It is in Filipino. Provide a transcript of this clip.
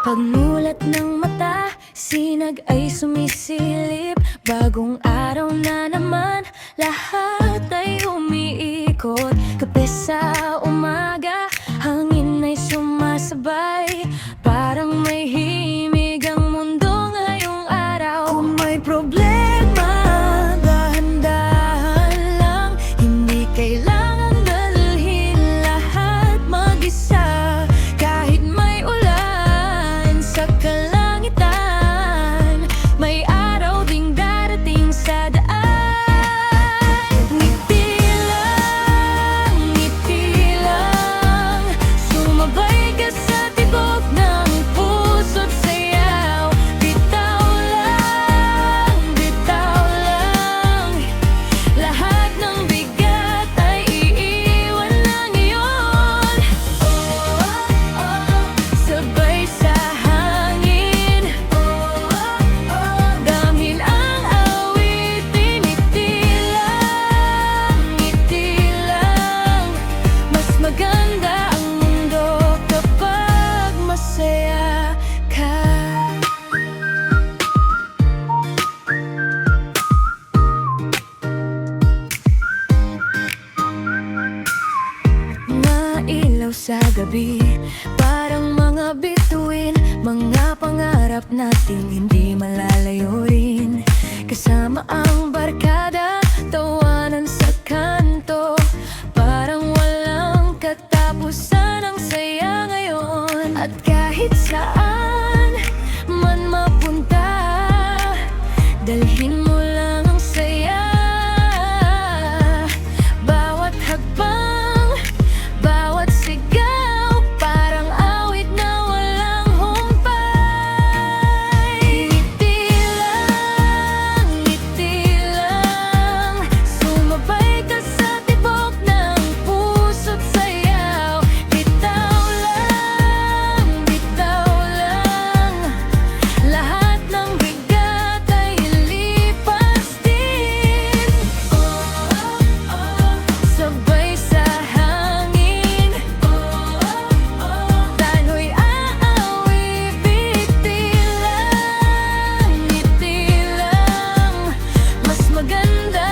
Pagmulat ng mata, sinag ay sumisilip. Bagong araw na naman, lahat ay umiikot. Kape sa umaga, hangin ay sumasabay. Parang may himig ang mundo ngayong araw. Kung may problema, dahan-dahan lang. Hindi kailangan dalhin lahat mag-isa. Kahit may ulan sa kalangitan, may araw ding darating sa daan. Ngiti lang, sumabay ka sa tibok ng puso't sayaw. Bitaw lang, lahat ng bigat ay iiwan na ngayon. Sabay sa hangin, damhin ang awitin. Ngiti lang, mas maganda ang mundo kapag masaya ka. Mga ilaw sa gabi, parang mga bituin. Mga pangarap nating hindi malalayo rin. Kasama ang barkada, tawanan sa kanto. Parang walang katapusan ang saya ngayon. At kahit saan man mapunta, dalhin mo lang ang saya. Bawat hakbang, bawat sigaw, parang awit na walang humpay. Ngiti lang, sumabay ka sa tibok ng puso't sayaw. Bitaw lang, lahat ng bigat ay ilipas din. Sabay sa hangin, tano'y aawi. Ngiti lang, mas maganda